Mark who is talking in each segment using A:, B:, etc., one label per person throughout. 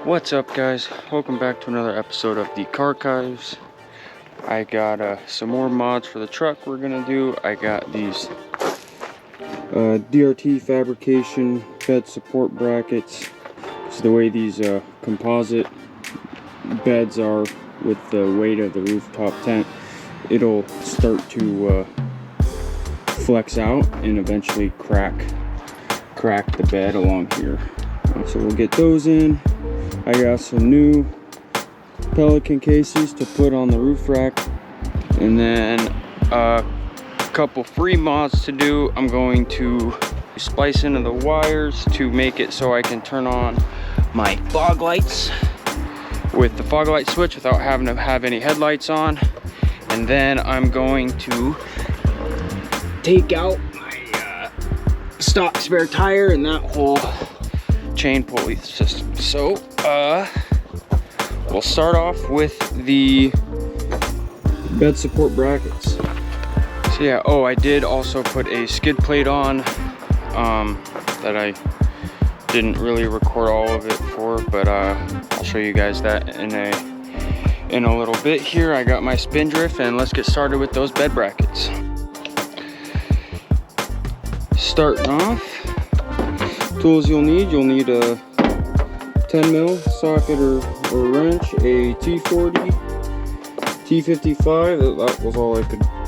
A: What's up, guys? Welcome back to another episode of the Carchives. I got some more mods for the truck we're gonna do. I got these DRT fabrication bed support brackets. It's the way these composite beds are with the weight of the rooftop tent. It'll start to flex out and eventually crack the bed along here. So we'll get those in. I got some new Pelican cases to put on the roof rack, and then a couple free mods to do. I'm going to splice into the wires to make it so I can turn on my fog lights with the fog light switch without having to have any headlights on. And then I'm going to take out my stock spare tire and that whole chain pulley system. So we'll start off with the bed support brackets. So yeah, I did also put a skid plate on that I didn't really record all of it for, but I'll show you guys that in a little bit. Here I got my spin drift, and let's get started with those bed brackets. Starting off, tools you'll need a 10 mil socket or wrench, a T40, T55, that was all I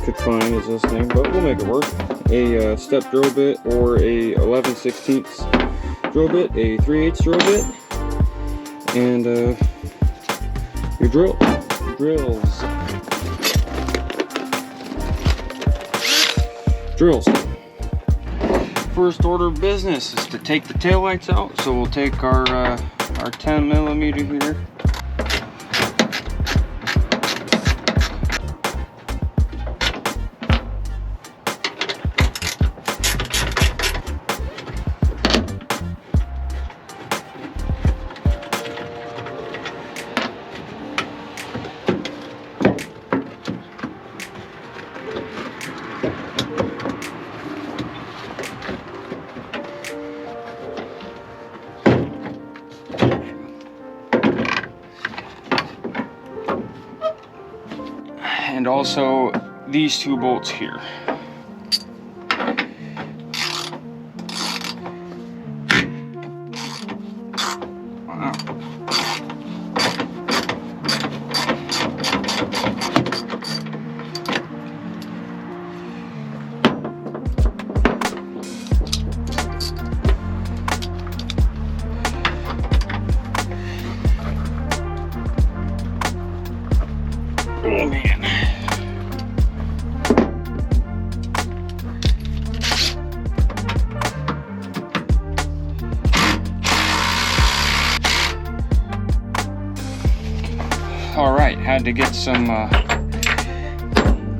A: could find is this thing, but we'll make it work. A step drill bit or a 11/16 drill bit, a 3/8 drill bit, and your drills. First order of business is to take the taillights out, so we'll take our 10 millimeter here. And also these two bolts here. Wow. Oh man. All right, had to get some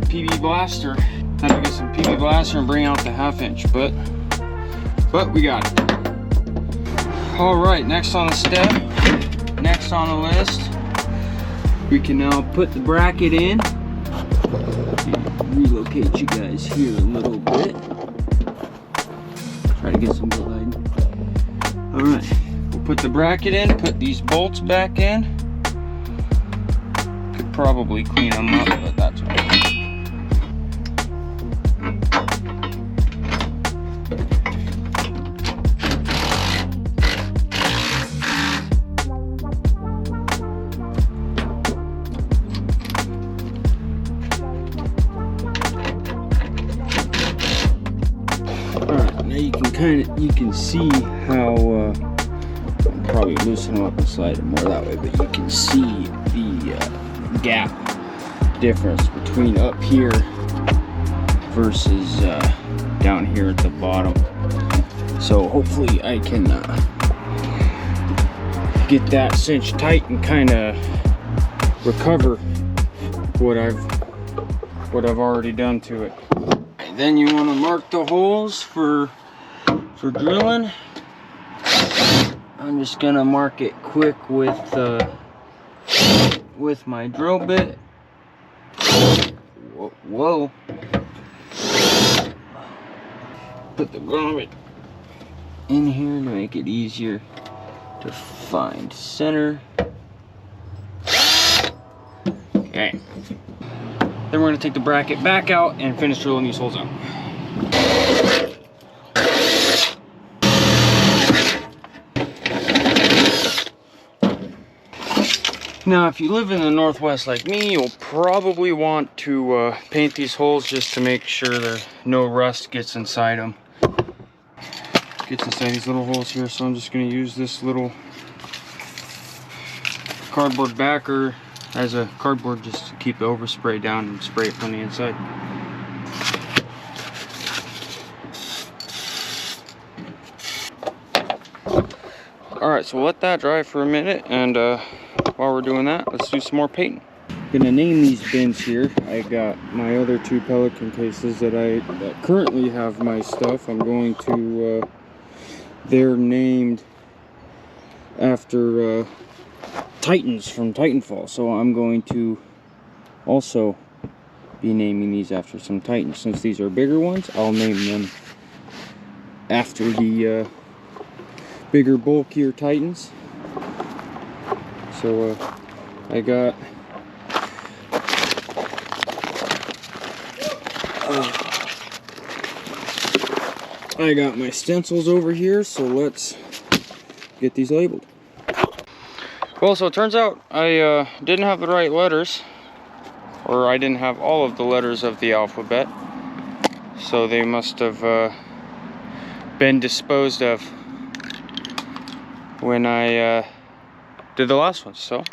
A: PB blaster. Had to get some PB blaster and bring out the 1/2 inch, but we got it. All right, next on the list, we can now put the bracket in. Relocate you guys here a little bit. Try to get some good lighting. All right, we'll put the bracket in, put these bolts back in. Could probably clean them up, but that's okay. You can see how I'll probably loosen them up and slide them more that way, but you can see the gap difference between up here versus down here at the bottom. So hopefully I can get that cinched tight and kind of recover what I've already done to it. Then you want to mark the holes for drilling. I'm just gonna mark it quick with my drill bit. Whoa. Put the grommet in here to make it easier to find center. Okay. Then we're going to take the bracket back out and finish drilling these holes out. Now, if you live in the Northwest like me, you'll probably want to paint these holes just to make sure that no rust gets inside them. Gets inside these little holes here, so I'm just going to use this little cardboard backer as a cardboard just to keep the overspray down and spray it from the inside. Alright, so we'll let that dry for a minute, and while we're doing that, let's do some more painting. Gonna name these bins here. I got my other 2 Pelican cases that currently have my stuff. I'm going to, they're named after Titans from Titanfall, so I'm going to also be naming these after some Titans. Since these are bigger ones, I'll name them after the bigger, bulkier Titans. So I got my stencils over here, so let's get these labeled. Well, so it turns out I didn't have the right letters, or I didn't have all of the letters of the alphabet, so they must have been disposed of when I did the last one. So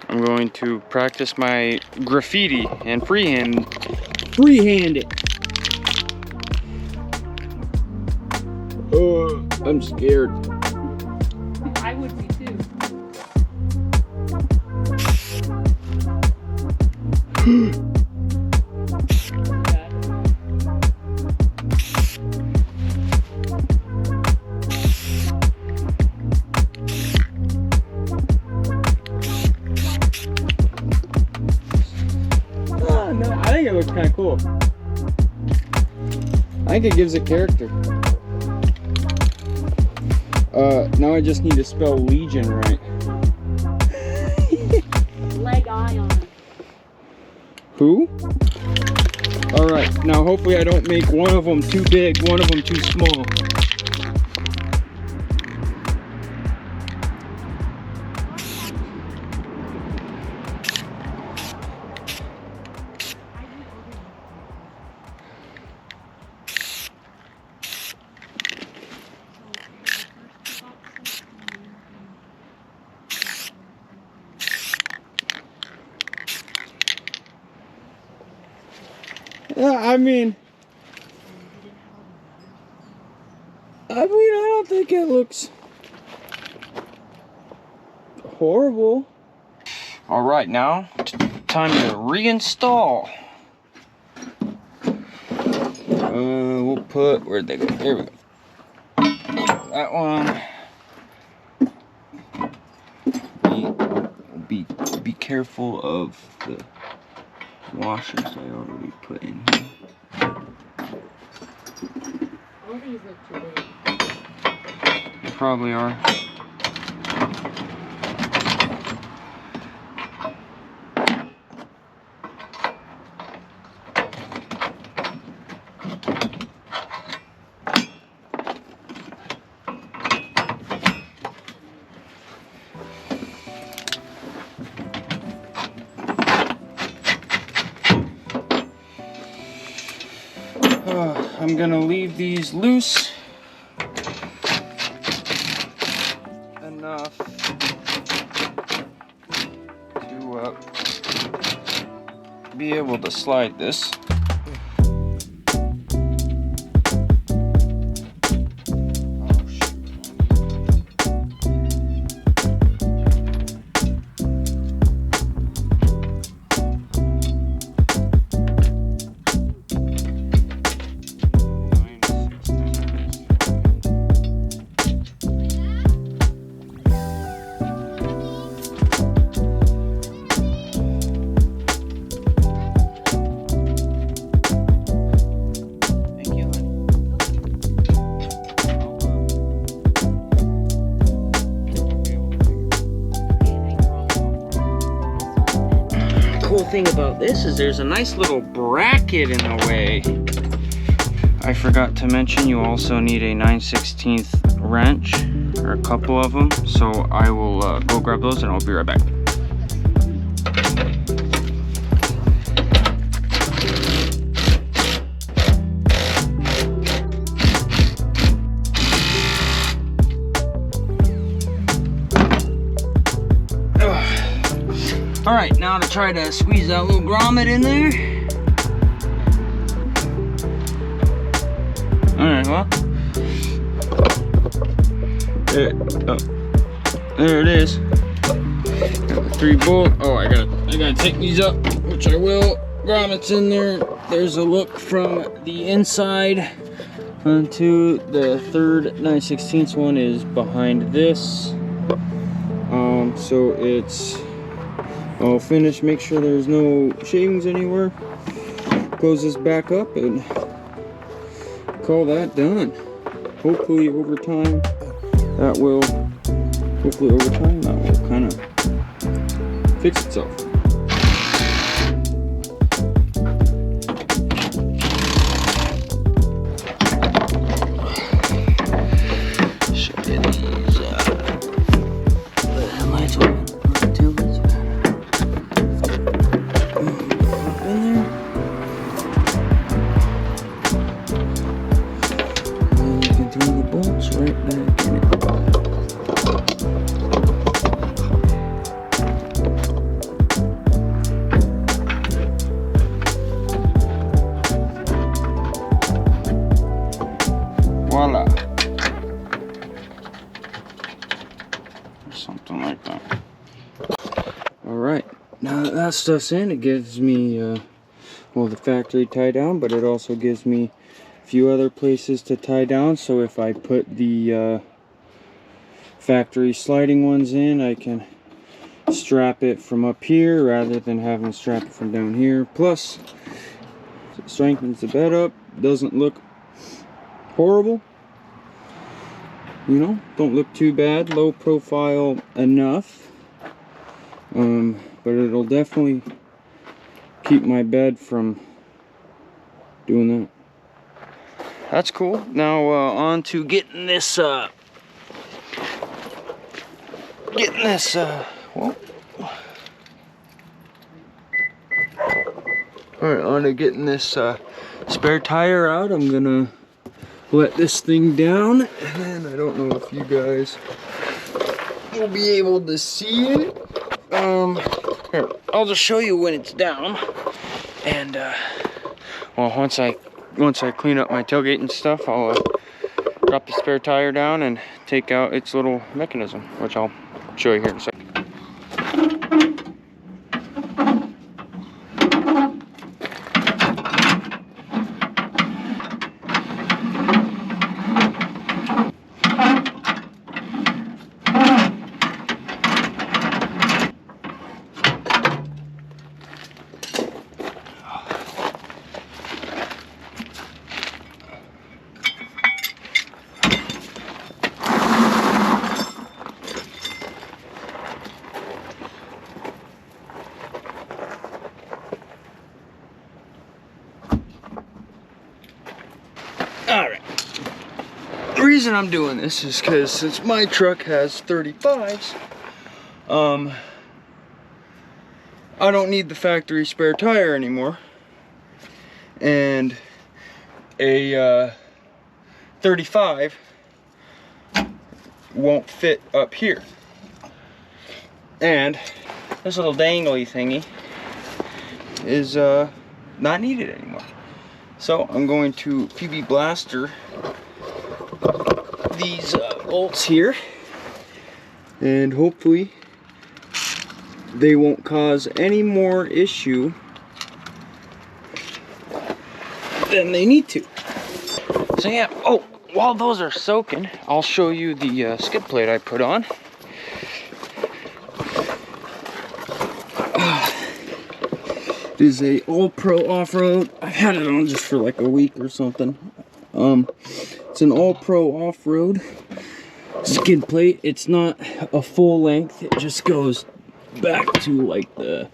A: I'm going to practice my graffiti and freehand it. I'm scared.
B: I would be too.
A: No, I think it looks kind of cool. I think it gives it character. Now I just need to spell Legion right.
B: Leg eye on.
A: Who? Alright, now hopefully I don't make one of them too big, one of them too small. Yeah, I mean, I don't think it looks horrible. All right, now time to reinstall. We'll put, where'd they go? There we go. That one. Be careful of the washers I already put in here.
B: All these look too big.
A: They probably are. I'm gonna leave these loose enough to be able to slide this. thing about this is there's a nice little bracket in the way. I forgot to mention you also need a 9/16 wrench, or a couple of them. So I will go grab those and I'll be right back. All right, now to try to squeeze that little grommet in there. All right, well, there it is. Got the 3 bolt. Oh, I gotta take these up, which I will. Grommet's in there. There's a look from the inside onto the third 9/16 one is behind this. So it's all finished. Make sure there's no shavings anywhere. Close this back up and call that done. Hopefully over time that will kind of fix itself. Voila. Something like that. Alright, now that that stuff's in, it gives me, well, the factory tie down, but it also gives me a few other places to tie down. So if I put the factory sliding ones in, I can strap it from up here rather than having to strap it from down here. Plus, it strengthens the bed up, doesn't look horrible, you know, don't look too bad, low profile enough, but it'll definitely keep my bed from doing that. That's cool. Now on to getting this well, alright, on to getting this spare tire out. I'm gonna let this thing down, and I don't know if you guys will be able to see it. Here, I'll just show you when it's down. And well, once I clean up my tailgate and stuff, I'll drop the spare tire down and take out its little mechanism, which I'll show you here in a second. Alright, the reason I'm doing this is because since my truck has 35s, I don't need the factory spare tire anymore, and a 35 won't fit up here, and this little dangly thingy is not needed anymore. So I'm going to PB Blaster these bolts here, and hopefully they won't cause any more issue than they need to. So yeah, oh, while those are soaking, I'll show you the skid plate I put on. It is a all-pro off-road. I had it on just for like a week or something. It's an all-pro off-road skid plate. It's not a full length. It just goes back to like the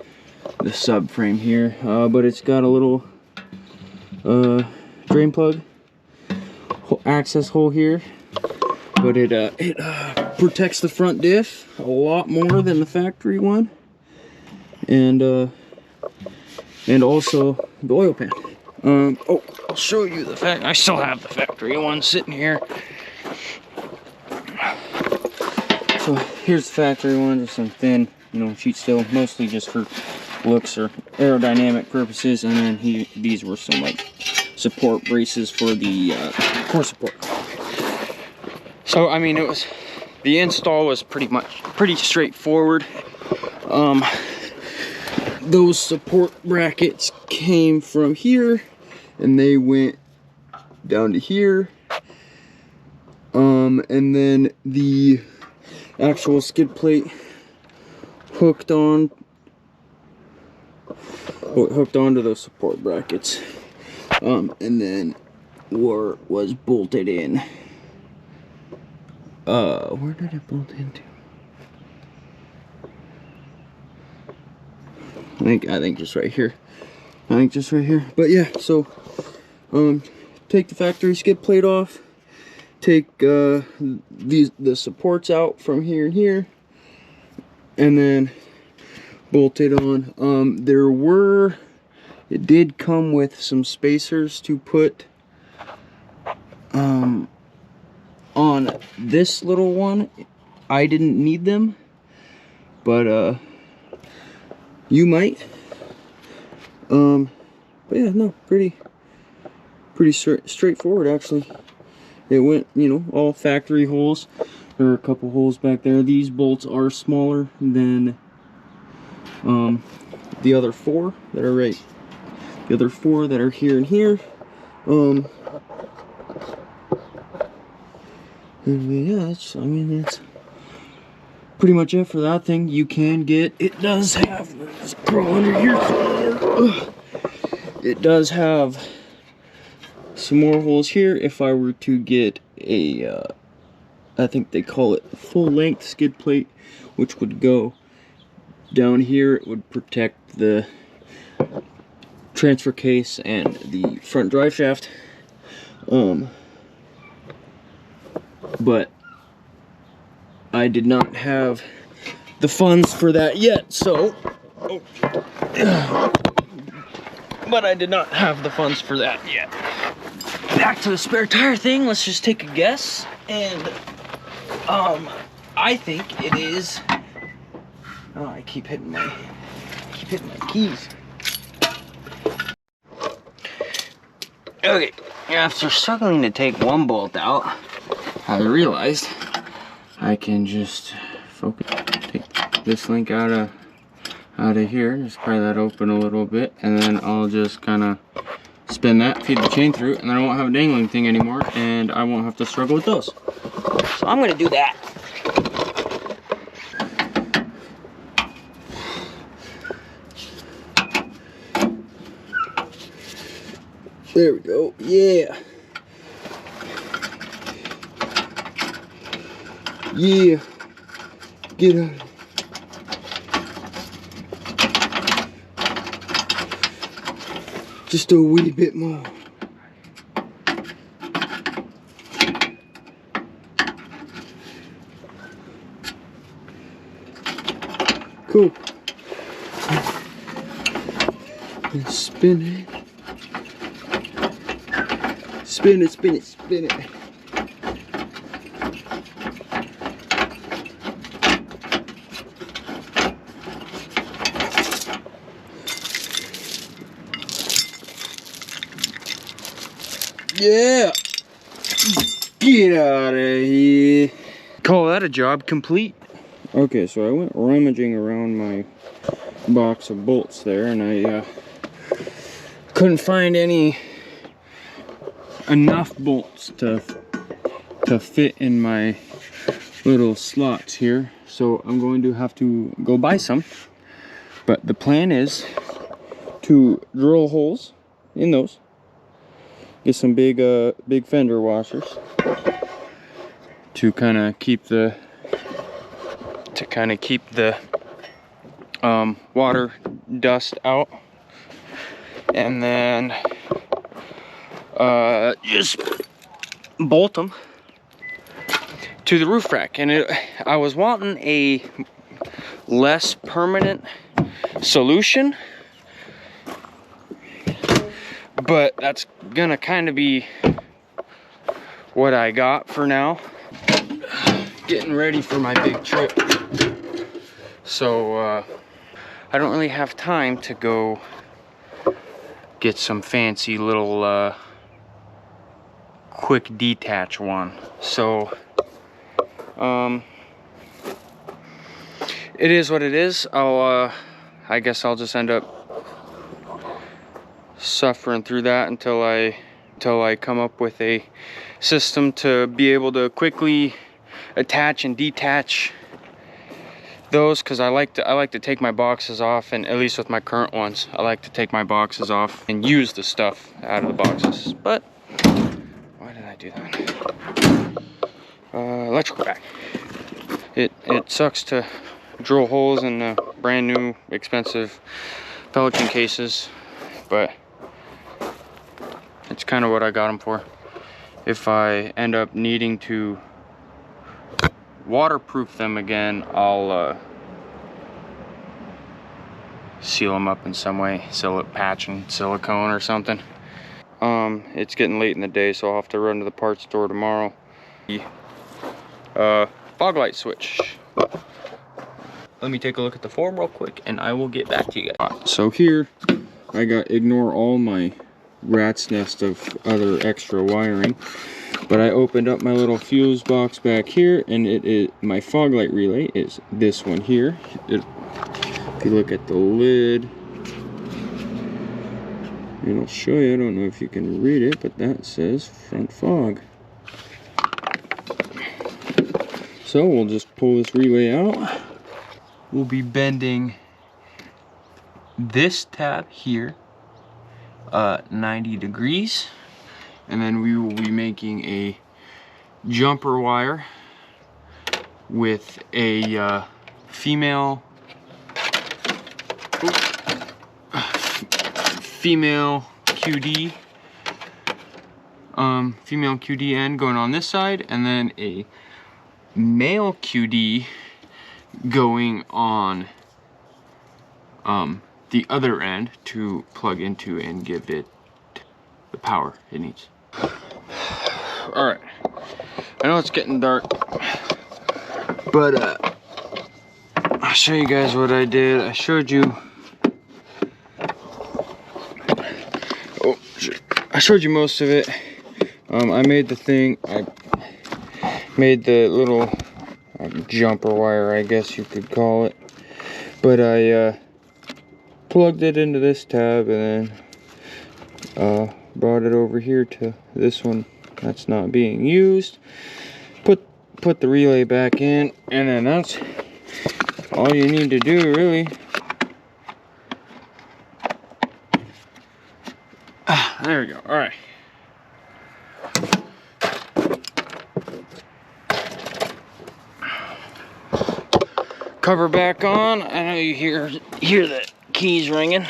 A: the subframe here, but it's got a little drain plug access hole here, but it protects the front diff a lot more than the factory one, and also the oil pan. Oh, I'll show you the fact. I still have the factory one sitting here. So here's the factory one, just some thin, sheet steel, mostly just for looks or aerodynamic purposes. And then these were some like support braces for the core support. So I mean, the install was pretty straightforward. Those support brackets came from here and they went down to here. And then the actual skid plate hooked onto those support brackets, and then was bolted in. Where did it bolt into? I think just right here. But yeah, so take the factory skid plate off. Take the supports out from here and here, and then bolt it on. It did come with some spacers to put on this little one. I didn't need them, but you might. But yeah, no, pretty straightforward actually. It went, all factory holes. There are a couple holes back there. These bolts are smaller than the other four that are here and here. And yeah, that's pretty much it for that thing. You can get, it does have, let's crawl under here. It does have some more holes here if I were to get a I think they call it full length skid plate, which would go down here. It would protect the transfer case and the front drive shaft, but I did not have the funds for that yet, so but I did not have the funds for that yet. Back to the spare tire thing, let's just take a guess, and I think it is, oh, I keep hitting my keys. Okay, after struggling to take one bolt out, I realized I can just take this link out of here, just pry that open a little bit, and then I'll just kind of spin that, feed the chain through, and then I won't have a dangling thing anymore, and I won't have to struggle with those. So I'm gonna do that. There we go, yeah. Yeah, get out. Just a wee bit more. Cool. And spin it. Spin it, spin it, spin it. Yeah! Get out of here. Call that a job complete. Okay, so I went rummaging around my box of bolts there, and I couldn't find enough bolts to fit in my little slots here. So I'm going to have to go buy some. But the plan is to drill holes in those. Get some big fender washers to kind of keep the water dust out, and then just bolt them to the roof rack. And I was wanting a less permanent solution, but that's gonna kind of be what I got for now. Getting ready for my big trip, so I don't really have time to go get some fancy little quick detach one. So it is what it is. I guess I'll just end up suffering through that until I come up with a system to be able to quickly attach and detach those, because I like to take my boxes off, and at least with my current ones, I like to take my boxes off and use the stuff out of the boxes. But why did I do that? Electrical rack. It sucks to drill holes in the brand new expensive Pelican cases, but it's kind of what I got them for. If I end up needing to waterproof them again, I'll seal them up in some way, patch and silicone or something. It's getting late in the day, so I'll have to run to the parts store tomorrow. Fog light switch. Let me take a look at the form real quick and I will get back to you guys. So here I got ignore all my rat's nest of other extra wiring, but I opened up my little fuse box back here, and my fog light relay is this one here. If you look at the lid, it'll show you. I don't know if you can read it, but that says front fog. So we'll just pull this relay out. We'll be bending this tab here 90 degrees, and then we will be making a jumper wire with a female QD female QD end going on this side, and then a male QD going on the other end to plug into and give it the power it needs. All right, I know it's getting dark, but I'll show you guys what I did. I showed you, I showed you most of it. I made the thing, I made the little jumper wire, I guess you could call it, but I plugged it into this tab and then brought it over here to this one that's not being used. Put the relay back in, and then that's all you need to do, really. There we go. All right. Cover back on. I know you hear the keys ringing.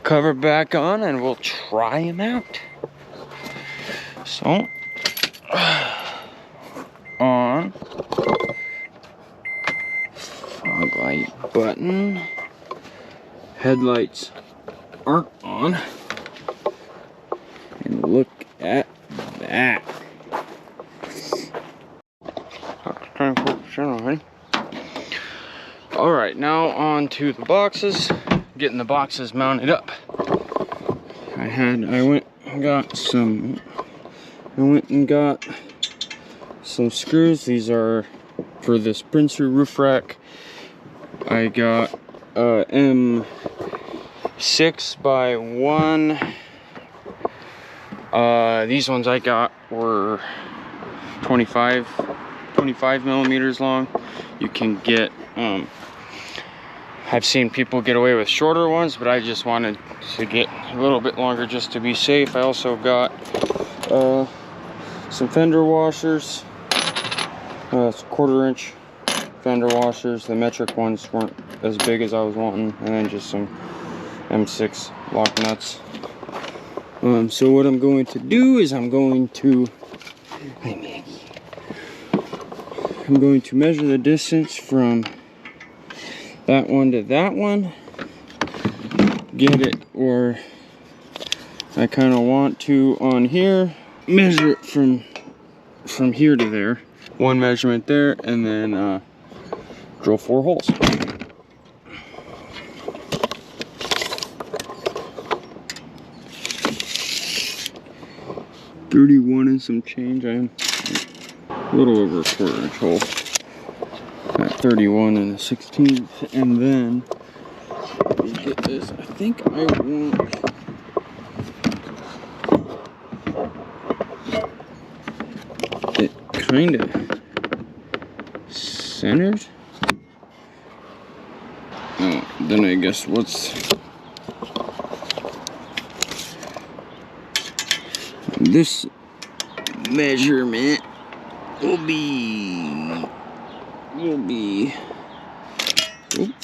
A: Cover back on, and we'll try them out. So, on, fog light button, headlights aren't on, and look at that. All right, now on to the boxes. Getting the boxes mounted up. I went and got some screws. These are for this Princer roof rack. I got M6 by 1. These ones I got were 25 millimeters long. You can get I've seen people get away with shorter ones, but I just wanted to get a little bit longer just to be safe. I also got some fender washers. It's a 1/4 inch fender washers. The metric ones weren't as big as I was wanting, and then just some M6 lock nuts. So what I'm going to do is I'm going to measure the distance from that one to that one, get it where I kind of want to on here, measure it from here to there, one measurement there, and then drill 4 holes. .31 and some change. I'm a little over a 1/4 inch hole at 31 and a 16th, and then let me get this. I think I want it kind of centered. Oh, then I guess what's this measurement will be oop,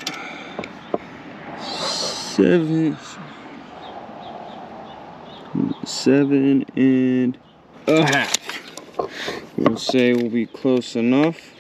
A: 7.5. We'll say we'll be close enough.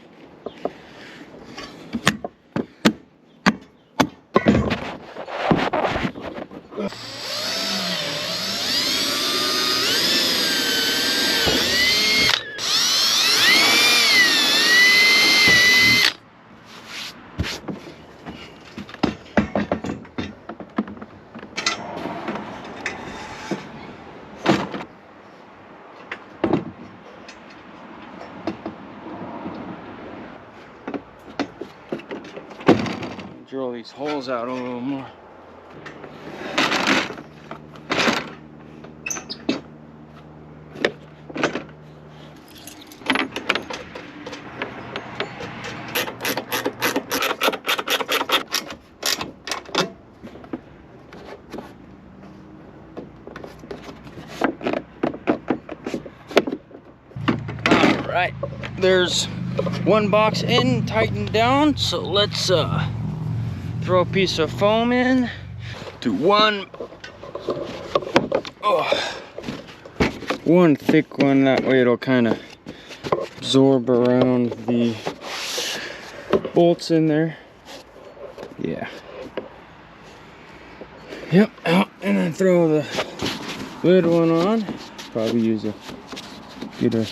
A: Drill these holes out a little more. All right, there's one box in, tightened down, so let's throw a piece of foam in to one thick one. That way it'll kind of absorb around the bolts in there. Yeah. Yep, out, and then throw the lid one on. Probably get a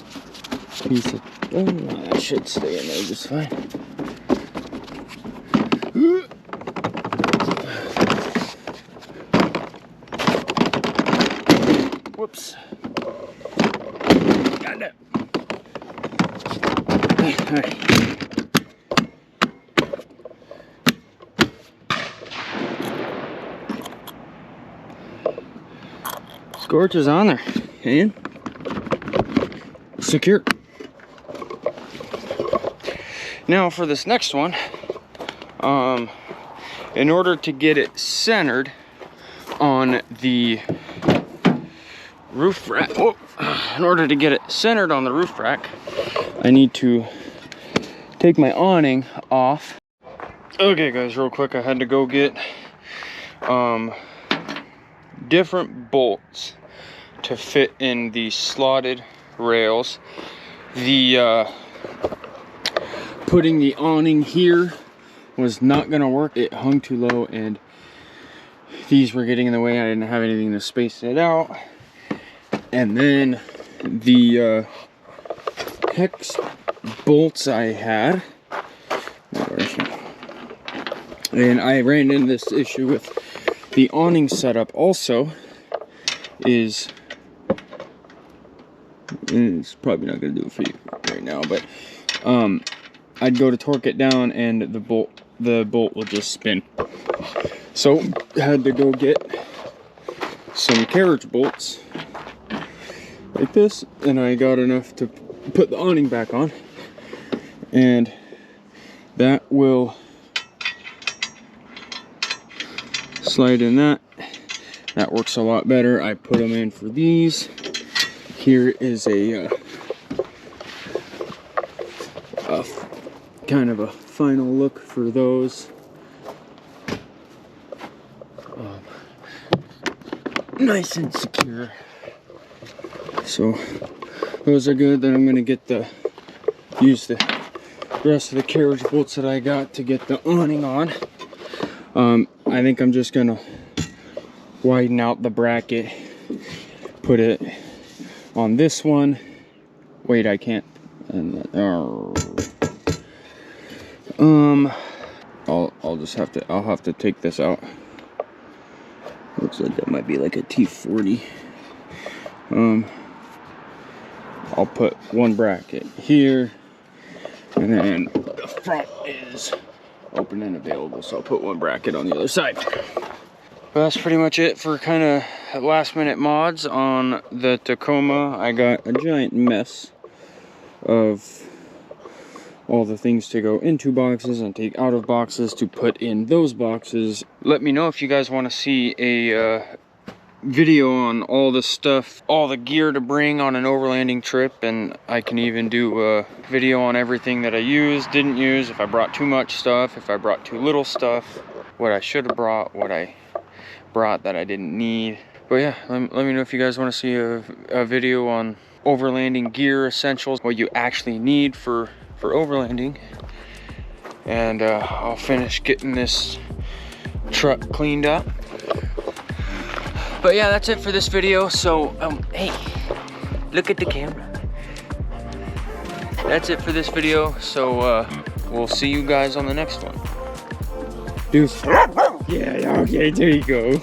A: piece of, oh, that should stay in there just fine. Whoops. Got it. Alright. Scorch is on there and secure. Now for this next one, in order to get it centered on the roof rack, in order to get it centered on the roof rack, I need to take my awning off. Okay guys, real quick, I had to go get different bolts to fit in the slotted rails. The putting the awning here was not gonna work. It hung too low and these were getting in the way. I didn't have anything to space it out. And then the hex bolts I had, and I ran into this issue with the awning setup also, is it's probably not going to do it for you right now, but I'd go to torque it down and the bolt will just spin. So I had to go get some carriage bolts like this, and I got enough to put the awning back on, and that will slide in. That works a lot better. I put them in for these. Here is a kind of a final look for those. Nice and secure. So those are good. Then I'm gonna use the rest of the carriage bolts that I got to get the awning on. I think I'm just gonna widen out the bracket, put it on this one. Wait, I can't. I'll have to take this out. Looks like that might be like a T40. I'll put one bracket here, and then the front is open and available, so I'll put one bracket on the other side. But that's pretty much it for kind of last minute mods on the Tacoma. I got a giant mess of all the things to go into boxes and take out of boxes to put in those boxes. Let me know if you guys want to see a video on all the stuff, all the gear to bring on an overlanding trip, and I can even do a video on everything that I used, didn't use, if I brought too much stuff, if I brought too little stuff, what I should have brought, what I brought that I didn't need. But yeah, let me know if you guys want to see a video on overlanding gear essentials, what you actually need for overlanding. And I'll finish getting this truck cleaned up. But yeah, that's it for this video. So hey, look at the camera. That's it for this video. So we'll see you guys on the next one. Deuce. Yeah, okay, there you go.